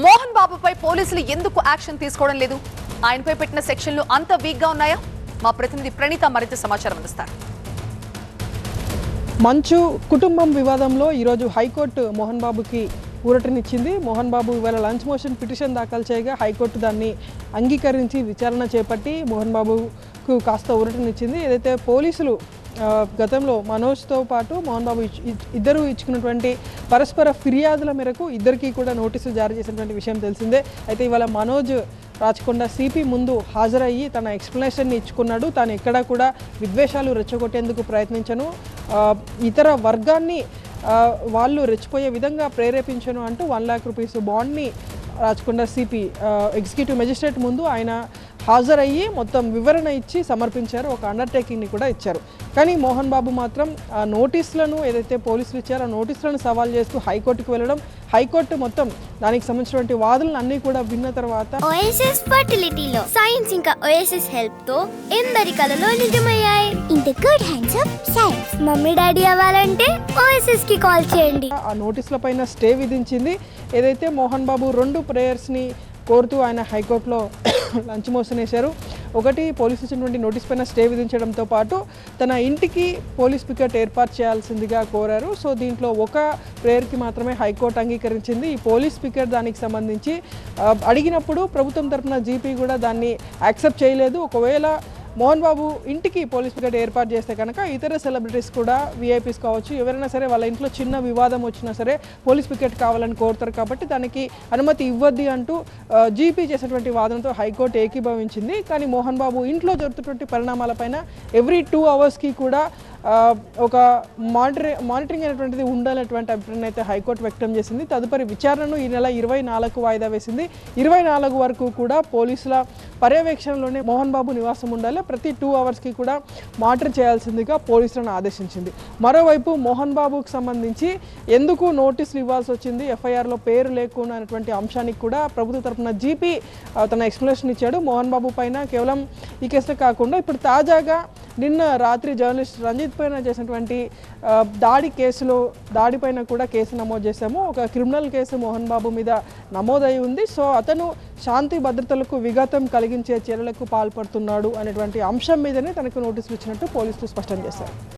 మోహన్ బాబుపై పోలీసులు ఎందుకు యాక్షన్ తీసుకోవడం లేదు? ఆయనపై పెట్టిన సెక్షన్లు అంత వీక్ గా ఉన్నాయా? మా ప్రతినిధి ప్రణీత మరింత సమాచారం అందిస్తారు. మంచు కుటుంబం వివాదంలో ఈరోజు హైకోర్టు మోహన్ బాబుకి ఊరటనిచ్చింది. మోహన్ బాబు ఇవాళ లంచ్ మోషన్ పిటిషన్ దాఖలు చేయగా హైకోర్టు దాన్ని అంగీకరించి విచారణ చేపట్టి మోహన్ బాబుకు కాస్త ఊరటనిచ్చింది. ఏదైతే పోలీసులు గతంలో మనోజ్తో పాటు మోహన్ బాబు ఇద్దరు ఇచ్చుకున్నటువంటి పరస్పర ఫిర్యాదుల మేరకు ఇద్దరికీ కూడా నోటీసులు జారీ చేసినటువంటి విషయం తెలిసిందే. అయితే ఇవాళ మనోజ్ రాచకొండ సిపి ముందు హాజరయ్యి తన ఎక్స్ప్లెనేషన్ని ఇచ్చుకున్నాడు. తాను ఎక్కడా కూడా విద్వేషాలు రెచ్చగొట్టేందుకు ప్రయత్నించను, ఇతర వర్గాన్ని వాళ్ళు రెచ్చిపోయే విధంగా ప్రేరేపించను అంటూ 1 lakh rupees బాండ్ని రాచకొండ సిపి ఎగ్జిక్యూటివ్ మెజిస్ట్రేట్ ముందు ఆయన హాజరయ్యి మొత్తం వివరణ ఇచ్చి సమర్పించారు. ఒక అండర్టేకింగ్ని కూడా ఇచ్చారు. కానీ మోహన్ బాబు మాత్రం ఆ నోటీసులను ఏదైతే పోలీసులు ఇచ్చారో ఆ నోటీసులను సవాల్ చేస్తూ హైకోర్టుకు వెళ్ళడం, హైకోర్టు మొత్తం దానికి సంబంధించినటువంటి వాదనలు అన్నీ కూడా విన్న తర్వాత ఓఎస్ఎస్ ఫర్టిలిటీలో సైన్స్ ఇంకా ఓఎస్ఎస్ హెల్ప్ తో ఎందరి కలలు నిజమయ్యాయి. In the good hands of science. Mummy daddy అవ్వాలంటే ఓఎస్ఎస్ కి కాల్ చేయండి. ఆ నోటీసుల పైన స్టే విధించింది. ఏదైతే మోహన్ బాబు 2 ప్రేయర్స్ని కోరుతూ ఆయన హైకోర్టులో లంచ్ మోషన్ వేశారు. ఒకటి పోలీసు ఇచ్చినటువంటి నోటీస్ పైన స్టే విధించడంతో పాటు తన ఇంటికి పోలీస్ పికెట్ ఏర్పాటు చేయాల్సిందిగా కోరారు. సో దీంట్లో ఒక ప్రేయర్కి మాత్రమే హైకోర్టు అంగీకరించింది. ఈ పోలీస్ పికెట్ దానికి సంబంధించి అడిగినప్పుడు ప్రభుత్వం తరఫున జీపీ కూడా దాన్ని యాక్సెప్ట్ చేయలేదు. ఒకవేళ మోహన్ బాబు ఇంటికి పోలీస్ పికెట్ ఏర్పాటు చేస్తే కనుక ఇతర సెలబ్రిటీస్ కూడా విఐపీస్ కావచ్చు, ఎవరైనా సరే వాళ్ళ ఇంట్లో చిన్న వివాదం వచ్చినా సరే పోలీస్ పికెట్ కావాలని కోరుతారు. కాబట్టి దానికి అనుమతి ఇవ్వద్ది అంటూ జీపీ చేసినటువంటి వాదనతో హైకోర్టు ఏకీభవించింది. కానీ మోహన్ బాబు ఇంట్లో జరుగుతున్నటువంటి పరిణామాలపైన ఎవ్రీ 2 అవర్స్కి కూడా ఒక మానిటరింగ్ అనేటువంటిది ఉండాలనేటువంటి అభిప్రాయాన్ని అయితే హైకోర్టు వ్యక్తం చేసింది. తదుపరి విచారణను ఈ నెల 24కు వాయిదా వేసింది. 24 వరకు కూడా పోలీసుల పర్యవేక్షణలోనే మోహన్ బాబు నివాసం ఉండాలి. ప్రతి 2 అవర్స్కి కూడా మానిటర్ చేయాల్సిందిగా పోలీసులను ఆదేశించింది. మరోవైపు మోహన్ బాబుకు సంబంధించి ఎందుకు నోటీసులు ఇవ్వాల్సి వచ్చింది, ఎఫ్ఐఆర్లో పేరు లేకుండా అనేటువంటి అంశానికి కూడా ప్రభుత్వ తరఫున జీపీ తన ఎక్స్ప్లెనేషన్ ఇచ్చాడు. మోహన్ బాబు పైన కేవలం ఈ కేసులో కాకుండా ఇప్పుడు తాజాగా నిన్న రాత్రి జర్నలిస్ట్ రంజిత్ పైన చేసినటువంటి దాడిపైన కూడా కేసు నమోదు చేశాము. ఒక క్రిమినల్ కేసు మోహన్ బాబు మీద నమోదై ఉంది. సో అతను శాంతి భద్రతలకు విఘాతం కలిగించే చర్యలకు పాల్పడుతున్నాడు అనేటువంటి అంశం మీదనే తనకు నోటీసులు ఇచ్చినట్టు పోలీసులు స్పష్టం చేశారు.